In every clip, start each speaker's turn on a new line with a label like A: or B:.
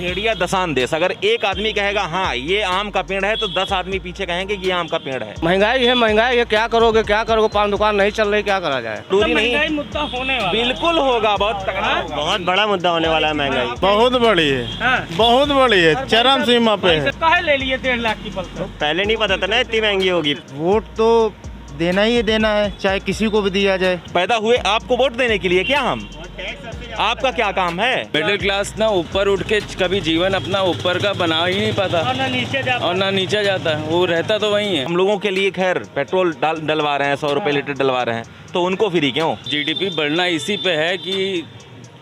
A: भेड़िया दसान देश, अगर एक आदमी कहेगा हाँ ये आम का पेड़ है तो 10 आदमी पीछे कहेंगे कि ये आम का पेड़ है।
B: महंगाई है, महंगाई है, क्या करोगे क्या करोगे, पान दुकान नहीं चल रही, क्या करा जाए।
A: दूरी नहीं,
C: महंगाई मुद्दा होने वाला
A: बिल्कुल होगा, बहुत तगड़ा होगा।
D: बहुत बड़ा मुद्दा होने वाला है महंगाई।
E: बहुत बड़ी है, बहुत बड़ी है, चरम सीमा पे है।
C: काहे ले लिए 1.5 लाख की पल्सर?
D: तो पहले नहीं पता था ना इतनी महंगी होगी।
E: वोट तो देना ही देना है, चाहे किसी को भी दिया जाए।
A: पैदा हुए आपको वोट देने के लिए क्या हम, आपका क्या काम है?
F: मिडिल क्लास ना ऊपर उठ के कभी जीवन अपना ऊपर का बना ही नहीं पाता
C: और ना नीचे
F: जाता है, वो रहता तो वही है।
A: हम लोगों के लिए खैर पेट्रोल डलवा रहे हैं, 100 रुपए लीटर डलवा रहे हैं, तो उनको फ्री क्यों?
F: जीडीपी बढ़ना इसी पे है कि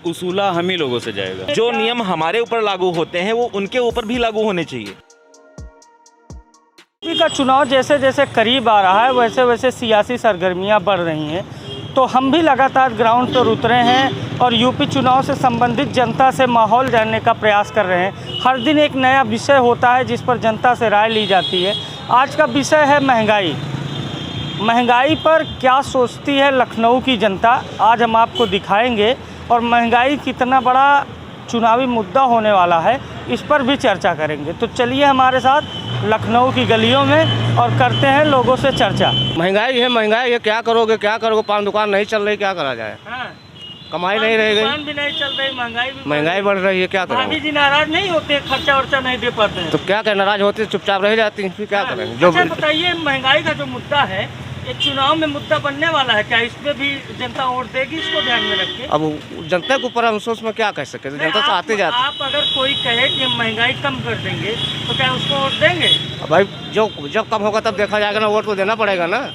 F: उसूला हम ही लोगों से जाएगा।
A: जो नियम हमारे ऊपर लागू होते हैं वो उनके ऊपर भी लागू होने चाहिए।
C: यूपी का चुनाव जैसे जैसे करीब आ रहा है वैसे वैसे सियासी सरगर्मियां बढ़ रही हैं, तो हम भी लगातार ग्राउंड पर उतरे हैं और यूपी चुनाव से संबंधित जनता से माहौल जानने का प्रयास कर रहे हैं। हर दिन एक नया विषय होता है जिस पर जनता से राय ली जाती है। आज का विषय है महंगाई। महंगाई पर क्या सोचती है लखनऊ की जनता, आज हम आपको दिखाएंगे। और महंगाई कितना बड़ा चुनावी मुद्दा होने वाला है इस पर भी चर्चा करेंगे। तो चलिए हमारे साथ लखनऊ की गलियों में और करते हैं लोगों से चर्चा।
B: महंगाई है, महंगाई है, क्या करोगे क्या करोगे, पान दुकान नहीं चल रही, क्या करा जाए। कमाई नहीं रह गई,
C: दुकान भी नहीं चल रही,
B: महंगाई बढ़ रही है, क्या करें।
C: भाभी जी नाराज नहीं होते, खर्चा वर्चा नहीं दे पाते हैं
B: तो क्या करें, नाराज होते चुपचाप रह जाती हैं, फिर क्या करेंगे। जो
C: अच्छा बताइए, महंगाई का जो मुद्दा है ये चुनाव में मुद्दा बनने वाला है क्या? इसमें भी जनता वोट देगी, इसको ध्यान में रख के?
B: अब जनता के ऊपर हम सोच में क्या कह सकते, जनता तो आते जाते।
C: आप अगर कोई कहे कि हम महंगाई कम कर देंगे तो क्या उसको वोट देंगे?
B: भाई जो जब कम होगा तब देखा जाएगा ना, वोट तो देना पड़ेगा ना।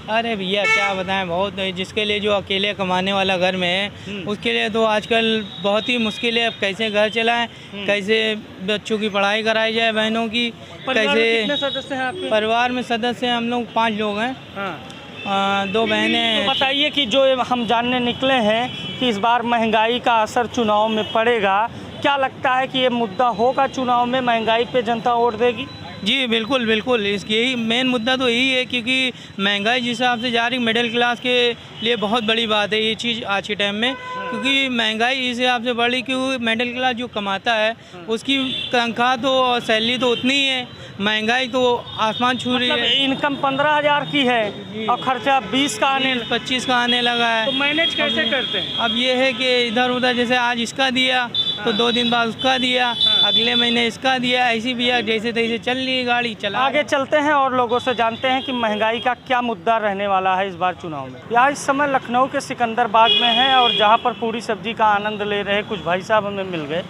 G: अरे भैया क्या बताएं, बहुत जिसके लिए जो अकेले कमाने वाला घर में है उसके लिए तो आजकल बहुत ही मुश्किल है। अब कैसे घर चलाएं, कैसे बच्चों की पढ़ाई कराई जाए, बहनों की, कैसे।
C: कितने सदस्य हैं आपके
G: परिवार में सदस्य हम लोग 5 लोग हैं। 2 बहनें हैं।
C: तो बताइए कि जो हम जानने निकले हैं कि इस बार महंगाई का असर चुनाव में पड़ेगा, क्या लगता है कि ये मुद्दा होगा चुनाव में, महंगाई पे जनता वोट देगी?
G: जी बिल्कुल बिल्कुल, यही मेन मुद्दा तो यही है, क्योंकि महंगाई जिस हिसाब से जा रही मिडिल क्लास के लिए बहुत बड़ी बात है ये चीज़ आज के टाइम में। क्योंकि महंगाई इस हिसाब से बढ़ी क्योंकि मिडिल क्लास जो कमाता है उसकी तनख्वाह तो और सैलरी तो उतनी ही है, महंगाई तो आसमान छू रही है।
C: इनकम 15,000 की है और खर्चा 20 का आने
G: 25 का आने लगा है।
C: तो मैनेज कैसे करते हैं?
G: अब ये है कि इधर उधर, जैसे आज इसका दिया तो 2 दिन बाद उसका दिया, अगले महीने इसका दिया, ऐसी भी जैसे तैसे चल रही है गाड़ी चला।
C: आगे चलते हैं और लोगों से जानते हैं कि महंगाई का क्या मुद्दा रहने वाला है इस बार चुनाव में। यहाँ इस समय लखनऊ के सिकंदर बाग में है और जहाँ पर पूरी सब्जी का आनंद ले रहे कुछ भाई साहब हमें मिल गए।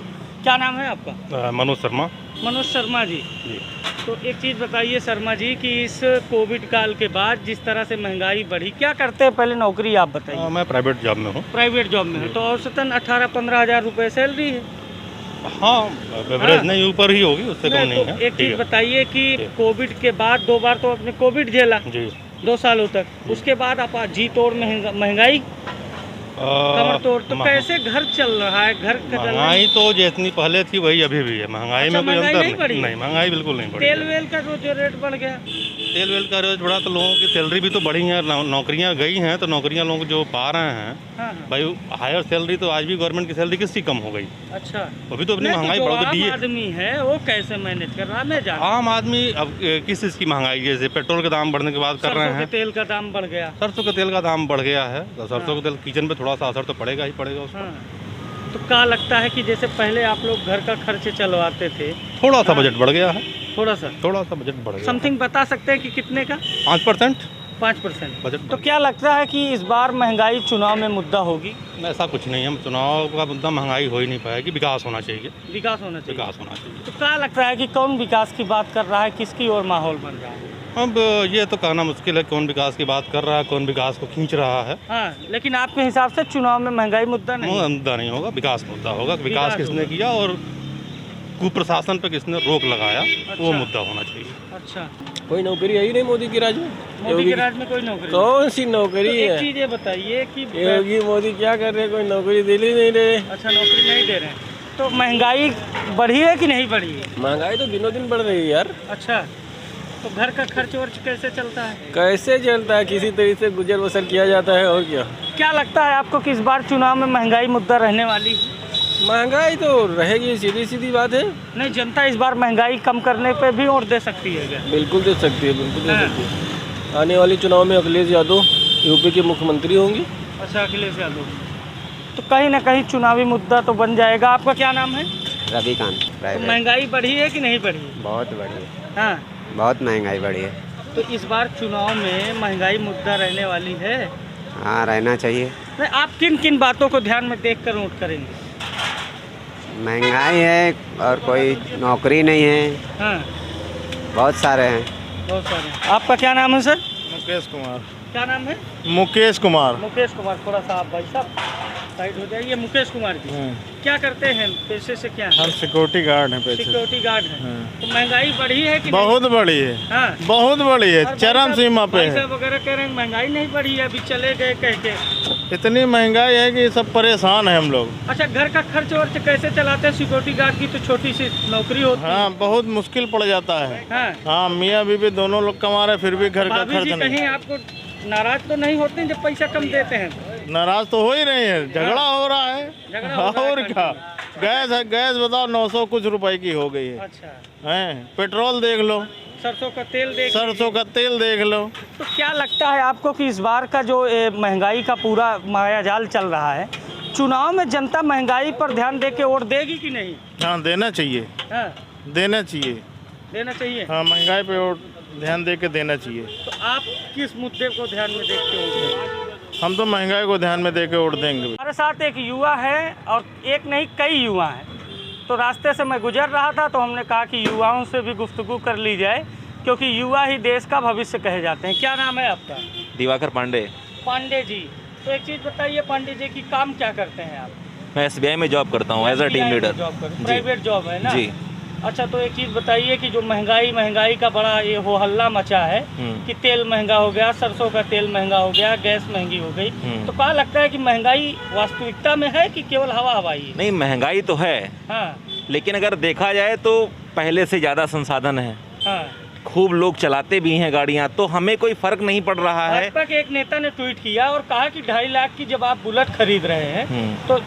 C: क्या नाम है आपका?
E: मनोज शर्मा।
C: मनोज शर्मा जी। तो एक चीज़ बताइए शर्मा जी कि इस कोविड काल के बाद जिस तरह से महंगाई बढ़ी, क्या करते हैं पहले, नौकरी आप बताइए।
E: मैं प्राइवेट जॉब में हूँ।
C: प्राइवेट जॉब में है तो औसतन 18-15 हज़ार रुपये सैलरी है।
E: हाँ, एवरेज नहीं, ऊपर ही होगी, उससे कम नहीं है।
C: एक चीज़ बताइए कि कोविड के बाद 2 बार तो आपने कोविड झेला
E: जी,
C: 2 सालों तक, उसके बाद आप जी तोड़ महंगाई कमर तोड़, तो कैसे घर चल रहा है? घर का
E: महंगाई तो जितनी पहले थी वही अभी भी है। महंगाई में कोई अंतर नहीं, महंगाई बिल्कुल नहीं बढ़ी।
C: तेल वेल का जो रेट बढ़ गया,
E: तेल वेल का रेट बढ़ा तो लोगों की सैलरी भी तो बढ़ी है, नौकरियां गई हैं तो नौकरियां लोग जो पा रहे हैं भाई हायर सैलरी, तो आज भी गवर्नमेंट की सैलरी किसकी कम हो गई?
C: अच्छा,
E: अभी तो अपनी महंगाई बढ़ गई।
C: आम आदमी है वो कैसे मैनेज कर रहा है?
E: आम आदमी अब किस चीज़ की महंगाई, जैसे पेट्रोल के दाम बढ़ने के बाद कर रहे हैं,
C: तेल का दाम बढ़ गया,
E: सरसों के तेल का दाम बढ़ गया है, तो सरसों के तेल किचन पे थोड़ा सा असर तो पड़ेगा ही पड़ेगा उसका।
C: तो क्या लगता है कि जैसे पहले आप लोग घर का खर्च चलवाते थे,
E: थोड़ा सा बजट बढ़ गया है, थोड़ा सा बजट बढ़ गया।
C: समथिंग बता सकते हैं कि कितने का?
E: 5%
C: बजट। तो क्या लगता है कि इस बार महंगाई चुनाव में मुद्दा होगी?
E: ऐसा कुछ नहीं, हम चुनाव का मुद्दा महंगाई हो ही नहीं पाएगी, विकास होना चाहिए।
C: विकास होना चाहिए।
E: विकास होना चाहिए।
C: तो क्या लगता है कि कौन विकास की बात कर रहा है, किसकी ओर माहौल बन रहा है?
E: अब ये तो कहना मुश्किल है कौन विकास की बात कर रहा है, कौन विकास को खींच रहा है।
C: हाँ, लेकिन आपके हिसाब से चुनाव में महंगाई मुद्दा
E: नहीं होगा, विकास मुद्दा होगा। विकास किसने किया और कुप्रशासन पे किसने रोक लगाया, वो मुद्दा होना चाहिए।
C: अच्छा,
F: कोई नौकरी है ही नहीं मोदी की राज में।
C: मोदी के राज में कोई नौकरी?
F: कौन सी नौकरी
C: तो
F: है?
C: एक चीज ये बताइए कि
F: योगी मोदी क्या कर रहे हैं, कोई नौकरी दिल ही नहीं रहे।
C: अच्छा, नौकरी नहीं दे रहे हैं। तो महंगाई बढ़ी है कि नहीं बढ़ी है?
F: महंगाई तो दिनों दिन बढ़ रही है यार।
C: अच्छा, तो घर का खर्च वर्च कैसे चलता है?
F: कैसे चलता है, किसी तरीके से गुजर बसर किया जाता है, और क्या।
C: क्या लगता है आपको कि इस बार चुनाव में महंगाई मुद्दा रहने वाली है?
H: महंगाई तो रहेगी, सीधी सीधी बात है।
C: नहीं, जनता इस बार महंगाई कम करने पे भी वोट दे सकती है क्या?
H: बिल्कुल दे सकती है, बिल्कुल दे सकती है। आने वाले चुनाव में अखिलेश यादव यूपी के मुख्यमंत्री होंगे।
C: अच्छा, अखिलेश यादव, तो कहीं ना कहीं चुनावी मुद्दा तो बन जाएगा। आपका क्या नाम है?
B: रविकांत।
C: तो महंगाई बढ़ी है कि नहीं बढ़ी?
B: बहुत बढ़ी है,
C: हाँ,
B: बहुत महंगाई बढ़ी है।
C: तो इस बार चुनाव में महंगाई मुद्दा रहने वाली है।
B: हाँ, रहना चाहिए।
C: नहीं, आप किन किन बातों को ध्यान में देख कर वोट करेंगे?
B: महंगाई है और कोई नौकरी नहीं है,
C: हाँ,
B: बहुत सारे हैं।
C: बहुत सारे। आपका क्या नाम है सर?
E: मुकेश कुमार।
C: क्या नाम है?
E: मुकेश कुमार।
C: मुकेश कुमार। थोड़ा सा आप भाई साहब साइड हो जाइए। मुकेश कुमार जी क्या करते हैं, पैसे से क्या?
E: हम सिक्योरिटी गार्ड हैं। पैसे
C: सिक्योरिटी गार्ड हैं। तो महंगाई बढ़ी है कि
E: बहुत बड़ी है।
C: हाँ,
E: बहुत बड़ी है,
C: और
E: चरम
C: भाई
E: सीमा पे
C: भाई
E: है।
C: साहब वगैरह कह रहे हैं महंगाई नहीं बढ़ी है, अभी चले गए कह के।
E: इतनी महंगाई है कि सब परेशान है हम लोग।
C: अच्छा, घर का खर्च वर्च कैसे चलाते हैं? सिक्योरिटी गार्ड की तो छोटी सी नौकरी होती है।
E: हाँ, बहुत मुश्किल पड़ जाता है।
C: हाँ,
E: हाँ, मियाँ बीवी दोनों लोग कमा रहे फिर भी घर का
C: भाभी
E: खर्च
C: जी
E: नहीं।
C: कहीं आपको नाराज तो नहीं होते हैं जब पैसा कम देते हैं?
E: नाराज तो हो ही रहे हैं, झगड़ा हो रहा है।
C: झगड़ा हो रहा है
E: और क्या, गैस है, गैस बताओ 900 कुछ रुपए की हो गई है।
C: अच्छा,
E: हैं, पेट्रोल देख लो,
C: सरसों का तेल देख
E: सरसों का तेल देख लो।
C: तो क्या लगता है आपको कि इस बार का जो महंगाई का पूरा मायाजाल चल रहा है, चुनाव में जनता महंगाई पर ध्यान दे के वोट देगी कि नहीं?
E: हाँ, देना चाहिए।
C: हाँ,
E: देना चाहिए।
C: देना चाहिए।
E: हाँ, महंगाई पे वोट ध्यान दे के देना चाहिए।
C: तो आप किस मुद्दे को ध्यान में देखते हो?
E: हम तो महंगाई को ध्यान में दे के वोट देंगे।
C: हमारे साथ एक युवा है और एक नहीं कई युवा हैं। तो रास्ते से मैं गुजर रहा था तो हमने कहा कि युवाओं से भी गुफ्तगू कर ली जाए, क्योंकि युवा ही देश का भविष्य कहे जाते हैं। क्या नाम है आपका?
A: दिवाकर पांडे।
C: पांडे जी, तो एक चीज़ बताइए पांडे जी की काम क्या करते हैं आप?
A: मैं SBI में जॉब करता हूँ as a team leader.
C: Private job है ना
A: जी।
C: अच्छा, तो एक चीज़ बताइए कि जो महंगाई का बड़ा ये हो हल्ला मचा है कि तेल महंगा हो गया, सरसों का तेल महंगा हो गया, गैस महंगी हो गई, तो क्या लगता है कि महंगाई वास्तविकता में है कि केवल हवा हवाई है?
A: नहीं, महंगाई तो है।
C: हाँ,
A: लेकिन अगर देखा जाए तो पहले से ज़्यादा संसाधन है,
C: हाँ।
A: खूब लोग चलाते भी हैं गाड़ियाँ, तो हमें कोई फर्क नहीं पड़ रहा है।
C: भाजपा के एक नेता ने ट्वीट किया और कहा कि 2.5 लाख की जब आप बुलेट खरीद रहे हैं तो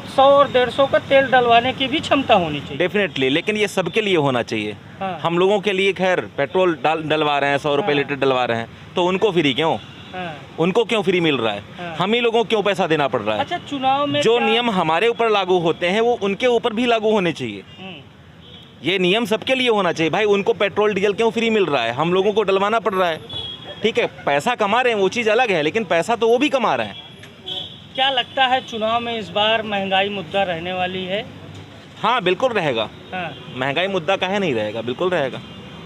C: 100 और 150 का तेल डलवाने की भी क्षमता होनी चाहिए।
A: डेफिनेटली, लेकिन ये सबके लिए होना चाहिए।
C: हाँ।
A: हम लोगों के लिए खैर पेट्रोल डलवा रहे हैं, 100 रुपये लीटर डलवा रहे हैं, तो उनको फ्री क्यों?
C: हाँ।
A: उनको क्यों फ्री मिल रहा है?
C: हाँ।
A: हम ही लोगों को क्यों पैसा देना पड़ रहा है?
C: अच्छा, चुनाव में
A: जो
C: क्या...
A: नियम हमारे ऊपर लागू होते हैं वो उनके ऊपर भी लागू होने चाहिए। ये नियम सबके लिए होना चाहिए। भाई, उनको पेट्रोल डीजल क्यों फ्री मिल रहा है, हम लोगों को डलवाना पड़ रहा है? ठीक है, पैसा कमा रहे हैं वो चीज़ अलग है, लेकिन पैसा तो वो भी कमा रहे हैं।
C: क्या लगता है चुनाव में इस बार महंगाई मुद्दा रहने वाली है?
A: हाँ, बिल्कुल रहेगा।
C: हाँ।
A: महंगाई मुद्दा काहे नहीं रहेगा, बिल्कुल रहेगा।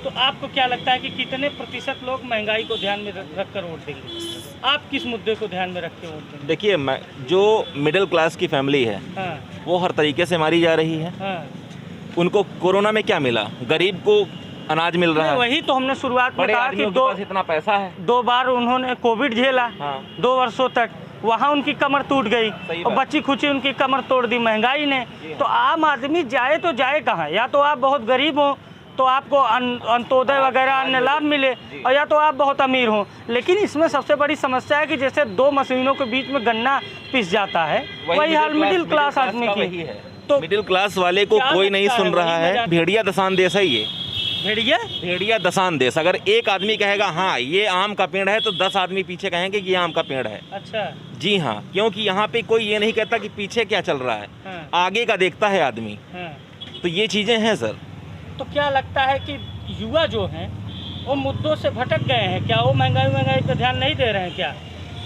C: तो आपको क्या लगता है कि कितने प्रतिशत लोग महंगाई को ध्यान में रख कर वोट देंगे? आप किस मुद्दे को ध्यान में रख के वोट देंगे?
A: देखिए, जो मिडिल क्लास की फैमिली है
C: हाँ।
A: वो हर तरीके से मारी जा रही है।
C: हाँ।
A: उनको कोरोना में क्या मिला? गरीब को अनाज मिल रहा है।
C: वही तो हमने शुरुआत में कहा कि
A: इतना पैसा है,
C: 2 बार उन्होंने कोविड झेला।
A: हाँ।
C: 2 वर्षों तक वहाँ उनकी कमर टूट गई और बच्ची खुची उनकी कमर तोड़ दी महंगाई ने। तो आम आदमी जाए तो जाए कहाँ? या तो आप बहुत गरीब हो तो आपको अंत्योदय वगैरह अन्य लाभ मिले, और या तो आप बहुत अमीर हो। लेकिन इसमें सबसे बड़ी समस्या है कि जैसे 2 मशीनों के बीच में गन्ना पिस जाता है, वही हाल मिडिल क्लास आदमी की है। तो
A: मिडिल क्लास वाले को कोई नहीं सुन रहा है। भेड़िया दसान देश है ये, भेड़िया दसान देश। अगर एक आदमी कहेगा हाँ ये आम का पेड़ है तो 10 आदमी पीछे कहेंगे कि ये आम का पेड़ है।
C: अच्छा।
A: जी हाँ, क्योंकि यहाँ पे कोई ये नहीं कहता कि पीछे क्या चल रहा है।
C: हाँ।
A: आगे का देखता है आदमी।
C: हाँ।
A: तो ये चीज़ें हैं सर।
C: तो क्या लगता है कि युवा जो हैं वो मुद्दों से भटक गए हैं क्या? वो महंगाई पे ध्यान नहीं दे रहे हैं क्या?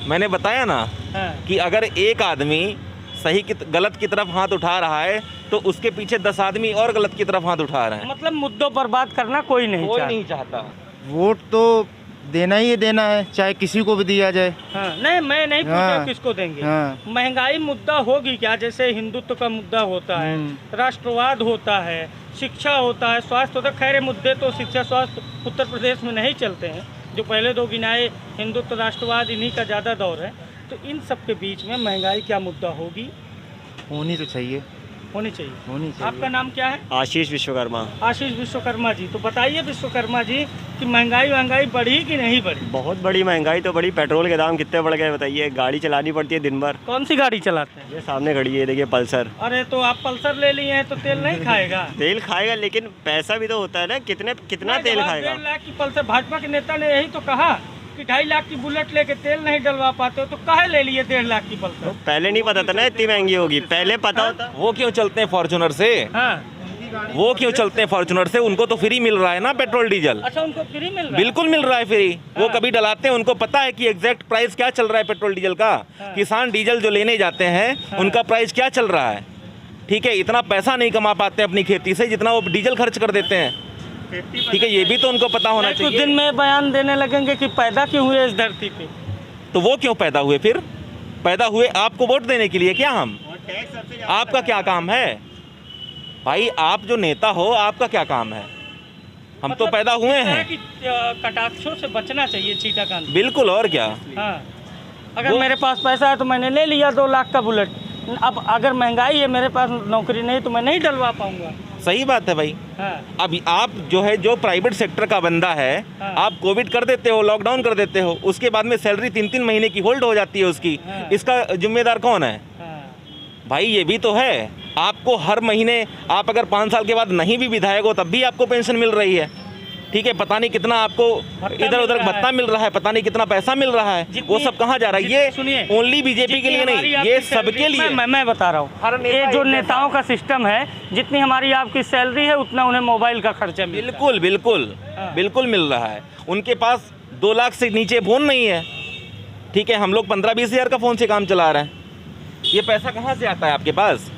A: मैंने बताया ना।
C: हाँ।
A: कि अगर एक आदमी सही गलत की तरफ हाथ उठा रहा है तो उसके पीछे 10 आदमी और गलत की तरफ हाथ उठा रहे हैं।
C: मतलब मुद्दों पर बात करना कोई नहीं
A: चाहता।
I: वोट तो देना ही देना है, चाहे किसी को भी दिया जाए।
C: हाँ। नहीं, मैं नहीं पूछा किसको देंगे।
I: हाँ।
C: महंगाई मुद्दा होगी क्या? जैसे हिंदुत्व का मुद्दा होता है, राष्ट्रवाद होता है, शिक्षा होता है, स्वास्थ्य होता है। खैर मुद्दे तो शिक्षा स्वास्थ्य उत्तर प्रदेश में नहीं चलते हैं, जो पहले 2 गिनाए हिंदुत्व राष्ट्रवाद इन्हीं का ज़्यादा दौर है। तो इन सब के बीच में महंगाई क्या मुद्दा होगी?
I: होनी तो चाहिए।
C: होनी चाहिए।
I: होनी चाहिए।
C: आपका नाम क्या है?
D: आशीष विश्वकर्मा।
C: आशीष विश्वकर्मा जी, तो बताइए विश्वकर्मा जी कि महंगाई बढ़ी कि नहीं बढ़ी?
D: बहुत बड़ी महंगाई तो बड़ी, पेट्रोल के दाम कितने बढ़ गए बताइए। गाड़ी चलानी पड़ती है दिन भर।
C: कौन सी गाड़ी चलाते हैं?
D: ये सामने खड़ी है देखिए पल्सर।
C: अरे तो आप पल्सर ले लिए हैं तो तेल नहीं खाएगा?
D: तेल खाएगा लेकिन पैसा भी तो होता है ना, कितना तेल खाएगा।
C: 1.5 लाख की पल्सर, भाजपा के नेता ने यही तो कहा कि 2.5 लाख की बुलेट लेके तेल नहीं डलवा पाते हो तो काहे ले लिए 1.5 लाख की पल्सर?
D: पहले नहीं पता था ना इतनी महंगी होगी, पहले पता होता।
A: वो क्यों चलते हैं फॉर्च्यूनर से?
C: हाँ।
A: वो क्यों चलते हैं फॉर्च्यूनर से? उनको तो फ्री मिल रहा है ना पेट्रोल डीजल।
C: अच्छा, उनको फ्री मिल रहा है?
A: बिल्कुल मिल रहा है फ्री। वो कभी डलाते हैं, उनको पता है कि एग्जैक्ट प्राइस क्या चल रहा है पेट्रोल डीजल का। किसान डीजल जो लेने जाते हैं उनका प्राइस क्या चल रहा है। ठीक है, इतना पैसा नहीं कमा पाते अपनी खेती से जितना वो डीजल खर्च कर देते हैं। ठीक है, ये भी तो उनको पता होना
C: कुछ
A: चाहिए।
C: दिन में बयान देने लगेंगे कि पैदा क्यों हुए इस धरती पे।
A: तो वो क्यों पैदा हुए? फिर पैदा हुए आपको वोट देने के लिए क्या? हम आपका क्या काम है भाई? आप जो नेता हो आपका क्या काम है? हम तो पैदा हुए हैं
C: कि कटाक्षों से बचना चाहिए, चीटाकांड।
A: बिल्कुल, और क्या।
C: हाँ, अगर मेरे पास पैसा है तो मैंने ले लिया 2 लाख का बुलेट। अब अगर महंगाई है, मेरे पास नौकरी नहीं तो मैं नहीं डलवा पाऊंगा।
A: सही बात है भाई।
C: हाँ।
A: अब आप जो है, जो प्राइवेट सेक्टर का बंदा है, आप कोविड कर देते हो, लॉकडाउन कर देते हो, उसके बाद में सैलरी 3-3 महीने की होल्ड हो जाती है उसकी। इसका जिम्मेदार कौन है भाई? ये भी तो है। आपको हर महीने, आप अगर 5 साल के बाद नहीं भी विधायक हो तब भी आपको पेंशन मिल रही है। ठीक है, पता नहीं कितना आपको इधर उधर भत्ता मिल रहा है, पता नहीं कितना पैसा मिल रहा है। वो सब कहाँ जा रहा है? ये
C: सुनिए,
A: ओनली बीजेपी के लिए नहीं, ये सबके लिए।
C: मैं बता रहा हूँ, ये जो नेताओं का सिस्टम है, जितनी हमारी आपकी सैलरी है उतना उन्हें मोबाइल का खर्चा मिलता है।
A: बिल्कुल बिल्कुल बिल्कुल मिल रहा है। उनके पास 2 लाख से नीचे फोन नहीं है। ठीक है, हम लोग 15-20 हज़ार का फ़ोन से काम चला रहे हैं। ये पैसा कहाँ से आता है आपके पास?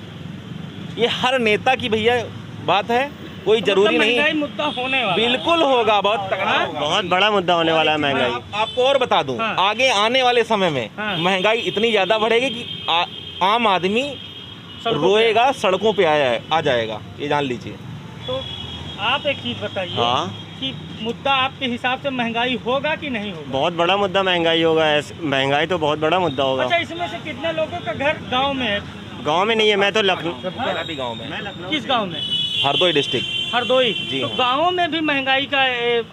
A: ये हर नेता की भैया बात है, कोई जरूरी नहीं।
C: महंगाई मुद्दा होने वाला
A: बिल्कुल होगा, बहुत तगड़ा होगा।
D: बहुत बड़ा मुद्दा होने वाला है महंगाई।
A: आपको और बता दूं, आगे आने वाले समय में महंगाई इतनी ज़्यादा बढ़ेगी कि आम आदमी रोएगा, सड़कों पे आ जाएगा, ये जान लीजिए।
C: तो आप एक चीज़ बताइए कि मुद्दा आपके हिसाब से महंगाई होगा कि नहीं होगा?
D: बहुत बड़ा मुद्दा महंगाई होगा। महंगाई तो बहुत बड़ा मुद्दा होगा।
C: अच्छा, इसमें से कितने लोगों का घर गांव में है?
D: गांव में नहीं है, मैं तो लखनऊ
A: गाँव में।
C: किस गांव में?
A: हरदोई डिस्ट्रिक्ट।
C: हरदोई
A: जी।
C: तो गाँवों में भी महंगाई का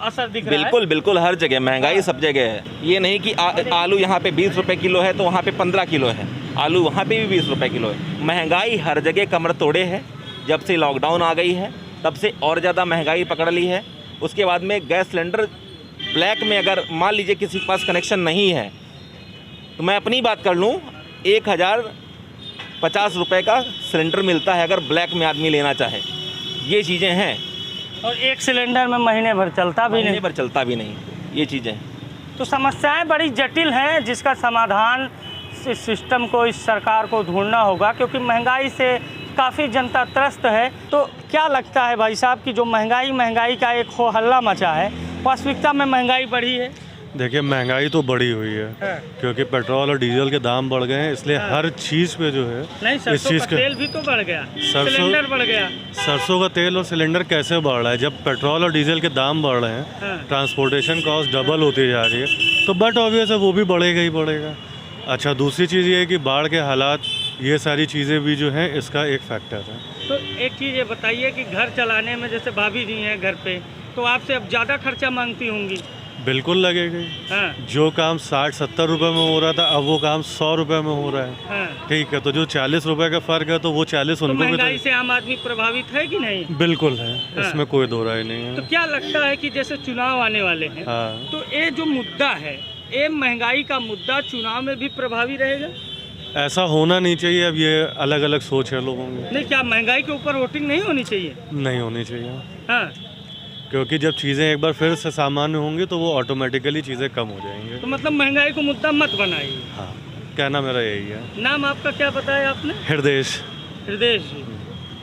C: असर दिख रहा है?
A: बिल्कुल बिल्कुल, हर जगह महंगाई सब जगह है। ये नहीं कि आलू यहाँ पे 20 रुपए किलो है तो वहाँ पे 15 किलो है। आलू वहाँ पे भी 20 रुपए किलो है। महंगाई हर जगह कमर तोड़े है। जब से लॉकडाउन आ गई है तब से और ज़्यादा महंगाई पकड़ ली है। उसके बाद में गैस सिलेंडर ब्लैक में, अगर मान लीजिए किसी के पास कनेक्शन नहीं है तो मैं अपनी बात कर लूँ, 1050 रुपये का सिलेंडर मिलता है अगर ब्लैक में आदमी लेना चाहे। ये चीज़ें हैं।
C: और एक सिलेंडर में महीने भर चलता भी
A: नहीं, ये चीज़ें।
C: तो समस्याएं बड़ी जटिल हैं जिसका समाधान इस सिस्टम को, इस सरकार को ढूंढना होगा, क्योंकि महंगाई से काफ़ी जनता त्रस्त है। तो क्या लगता है भाई साहब कि जो महंगाई का एक हो हल्ला मचा है, वास्तविकता में महंगाई बढ़ी है?
E: देखिए, महंगाई तो बढ़ी हुई है क्योंकि पेट्रोल और डीजल के दाम बढ़ गए हैं, इसलिए हर चीज़ पे जो है इस चीज़ का
C: तेल भी तो बढ़ गया, सिलेंडर बढ़ गया।
E: सरसों का तेल और सिलेंडर कैसे बढ़ रहा है? जब पेट्रोल और डीजल के दाम बढ़ रहे हैं, ट्रांसपोर्टेशन कॉस्ट डबल होती जा रही है, तो बट ऑब्वियस है वो भी बढ़ेगा ही बढ़ेगा। अच्छा, दूसरी चीज़ ये है कि बाढ़ के हालात, ये सारी चीज़ें भी जो हैं इसका एक फैक्टर है।
C: तो एक चीज़ ये बताइए कि घर चलाने में, जैसे भाभी जी हैं घर पे, तो आपसे अब ज़्यादा खर्चा मांगती होंगी?
E: बिल्कुल लगेगा। जो काम 60-70 रुपए में हो रहा था अब वो काम 100 रुपए में हो रहा है। ठीक है, तो जो 40 रुपए का फ़र्क है तो वो 40 उनको भी।
C: महंगाई से आम आदमी प्रभावित है कि नहीं?
E: बिल्कुल है, इसमें कोई दो राय नहीं है।
C: तो क्या लगता है कि जैसे चुनाव आने वाले हैं, तो ये जो मुद्दा है, ये महंगाई का मुद्दा चुनाव में भी प्रभावी रहेगा?
E: ऐसा होना नहीं चाहिए। अब ये अलग अलग सोच है लोगों की।
C: नहीं, क्या महंगाई के ऊपर वोटिंग नहीं होनी चाहिए?
E: नहीं होनी चाहिए।
C: हाँ,
E: क्योंकि जब चीज़ें एक बार फिर से सामान्य होंगी तो वो ऑटोमेटिकली चीज़ें कम हो जाएंगी।
C: तो मतलब महंगाई को मुद्दा मत बनाइए।
E: हाँ, कहना मेरा यही है।
C: नाम आपका क्या बताया आपने?
E: हृदय
C: जी।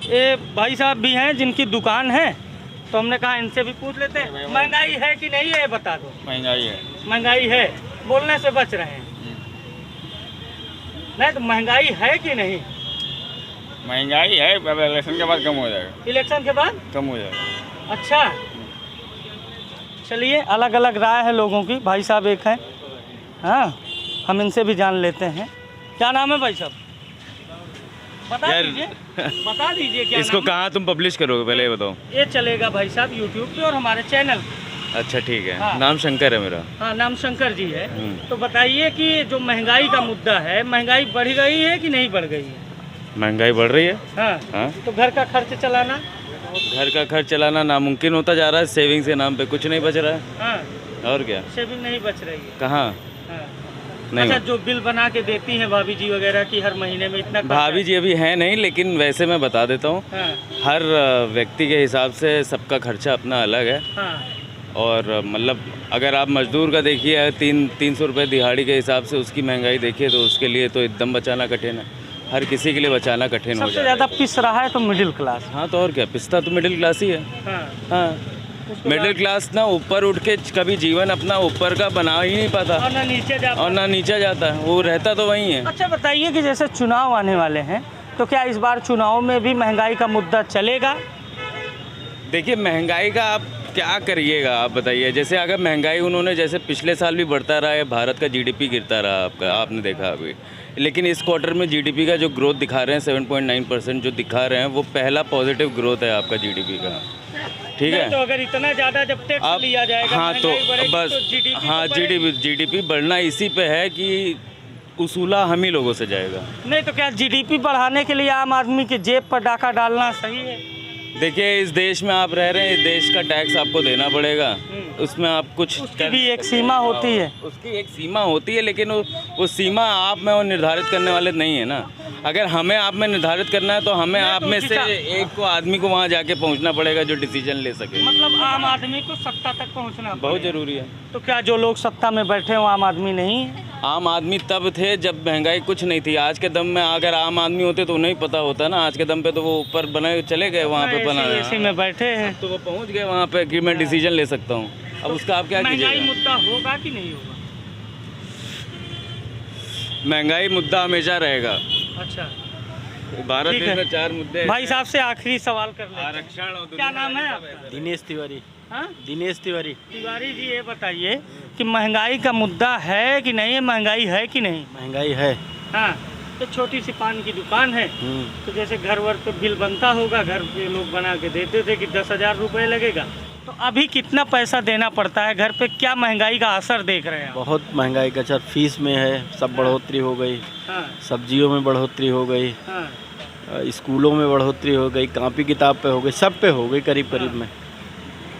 C: ये भाई साहब भी हैं जिनकी दुकान है, तो हमने कहा इनसे भी पूछ लेते हैं, महंगाई है कि नहीं है ये बता दो। महंगाई है, बोलने से बच रहे हैं। नहीं तो महंगाई है कि नहीं?
F: महंगाई है, इलेक्शन के बाद कम हो जाएगा।
C: इलेक्शन के बाद
F: कम हो जाएगा।
C: अच्छा, चलिए, अलग अलग राय है लोगों की। भाई साहब एक हैं, हाँ, हम इनसे भी जान लेते हैं। क्या नाम है भाई साहब? बता
F: यार
C: दीजिए बता दीजिए क्या
F: इसको
C: नाम है?
F: कहाँ तुम पब्लिश करोगे पहले ये बताओ।
C: ये चलेगा भाई साहब यूट्यूब पे और हमारे चैनल।
F: अच्छा ठीक है,
C: हाँ।
F: नाम शंकर है मेरा।
C: हाँ, नाम शंकर जी है। तो बताइए कि जो महंगाई का मुद्दा है, महंगाई बढ़ गई है कि नहीं बढ़ गई है?
F: महंगाई बढ़ रही है।
C: हाँ,
F: हाँ,
C: तो घर का खर्च चलाना।
F: घर का खर्च चलाना नामुमकिन होता जा रहा है, सेविंग्स के नाम पे कुछ नहीं बच रहा है।
C: हाँ,
F: और क्या,
C: सेविंग नहीं बच रही है।
F: कहाँ
C: हाँ।
F: नहीं।
C: अच्छा, जो बिल बना के देती हैं भाभी जी वगैरह की हर महीने में इतना खर्चा
F: भाभी जी अभी है नहीं, लेकिन वैसे मैं बता देता हूँ,
C: हाँ,
F: हर व्यक्ति के हिसाब से सबका खर्चा अपना अलग है।
C: हाँ,
F: और मतलब अगर आप मजदूर का देखिए 300 रुपये दिहाड़ी के हिसाब से उसकी महंगाई देखिए तो उसके लिए तो एकदम बचाना कठिन है, हर किसी के लिए बचाना कठिन हो
C: सबसे
F: जाए।
C: ज़्यादा पिस रहा है तो मिडिल क्लास।
F: हाँ तो और क्या, पिस्ता तो मिडिल क्लास ही है।
C: हाँ,
F: हाँ, मिडिल क्लास ना ऊपर उठ के कभी जीवन अपना ऊपर का बना ही नहीं पाता
C: और ना नीचे जा
F: और ना नीचे जाता है, वो रहता तो वहीं है।
C: अच्छा बताइए कि जैसे चुनाव आने वाले हैं तो क्या इस बार चुनाव में भी महंगाई का मुद्दा चलेगा?
F: देखिए महंगाई का आप क्या करिएगा, आप बताइए। जैसे अगर महंगाई उन्होंने जैसे पिछले साल भी बढ़ता रहा है, भारत का जीडीपी गिरता रहा आपका, आपने देखा अभी, लेकिन इस क्वार्टर में जीडीपी का जो ग्रोथ दिखा रहे हैं 7.9% जो दिखा रहे हैं वो पहला पॉजिटिव ग्रोथ है आपका जीडीपी का। ठीक है,
C: तो अगर इतना ज़्यादा जब टैक्स
F: आप
C: लिया जाएगा,
F: हाँ तो
C: महंगाई बढ़ेगी,
F: बस
C: तो GDP
F: हाँ
C: तो बढ़ेगी।
F: जीडीपी बढ़ना इसी पे है कि उसूला हम ही लोगों से जाएगा।
C: नहीं तो क्या जीडीपी बढ़ाने के लिए आम आदमी के जेब पर डाका डालना सही है?
F: देखिए इस देश में आप रह रहे हैं, इस देश का टैक्स आपको देना पड़ेगा, उसमें आप कुछ
C: उसकी भी एक सीमा होती है।
F: उसकी एक सीमा होती है, लेकिन वो सीमा आप में वो निर्धारित करने वाले नहीं है ना। अगर हमें आप में निर्धारित करना है तो हमें आप में से एक को आदमी को वहाँ जाके पहुँचना पड़ेगा जो डिसीजन ले सके।
C: मतलब आम आदमी को सत्ता तक पहुंचना
F: बहुत ज़रूरी है।
C: तो क्या जो लोग सत्ता में बैठे हैं वो आम आदमी नहीं है?
F: आम आदमी तब थे जब महंगाई कुछ नहीं थी। आज के दम में अगर आम आदमी होते तो उन्हें ही पता होता ना। आज के दम पे तो वो ऊपर बने चले गए वहाँ पे बनाने,
C: एसी में बैठे हैं
F: तो वो पहुँच गए वहाँ पे कि मैं डिसीजन ले सकता हूँ। अब उसका आप क्या
C: महंगाई
F: कीजिएगा।
C: मुद्दा होगा कि नहीं होगा?
F: महंगाई मुद्दा हमेशा रहेगा।
C: अच्छा
F: भारत
C: ठीक
F: देश
C: है।
F: में 4 मुद्दे हैं।
C: भाई साहब से आखिरी सवाल कर लेते हैं।
F: आरक्षण और
C: क्या नाम है आपका?
I: दिनेश तिवारी।
C: हाँ?
I: दिनेश तिवारी।
C: तिवारी जी ये बताइए कि महंगाई का मुद्दा है कि नहीं है, महंगाई है कि नहीं?
I: महंगाई है।
C: हाँ, तो छोटी सी पान की दुकान है, तो जैसे घर वर पे बिल बनता होगा, घर पे लोग बना के देते थे कि 10,000 रुपये लगेगा, तो अभी कितना पैसा देना पड़ता है घर पे? क्या महंगाई का असर देख रहे हैं आप?
I: बहुत महंगाई का सर, फीस में है, सब बढ़ोतरी हो गई,
C: हाँ,
I: सब्जियों में बढ़ोतरी हो गई,
C: हाँ,
I: स्कूलों में बढ़ोतरी हो गई, कापी किताब पे हो गई, सब पे हो गई करीब करीब में।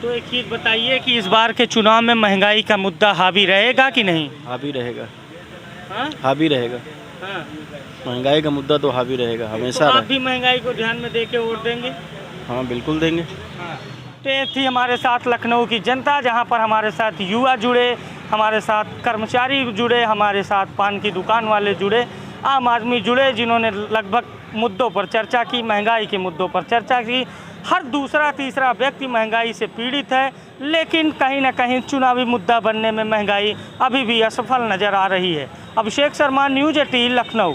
C: तो एक चीज़ बताइए कि इस बार के चुनाव में महंगाई का मुद्दा हावी रहेगा कि नहीं?
I: हावी रहेगा।
C: हाँ?
I: हावी रहेगा।
C: हाँ।
I: महंगाई का मुद्दा तो हावी रहेगा,
C: तो
I: हमेशा
C: आप
I: रहे।
C: भी महंगाई को ध्यान में दे के वोट देंगे?
I: हाँ बिल्कुल देंगे।
C: तो ये थी हमारे साथ लखनऊ की जनता, जहां पर हमारे साथ युवा जुड़े, हमारे साथ कर्मचारी जुड़े, हमारे साथ पान की दुकान वाले जुड़े, आम आदमी जुड़े, जिन्होंने लगभग मुद्दों पर चर्चा की, महंगाई के मुद्दों पर चर्चा की। हर दूसरा तीसरा व्यक्ति महंगाई से पीड़ित है, लेकिन कहीं ना कहीं चुनावी मुद्दा बनने में महंगाई अभी भी असफल नज़र आ रही है। अभिषेक शर्मा, न्यूज़ 18 लखनऊ।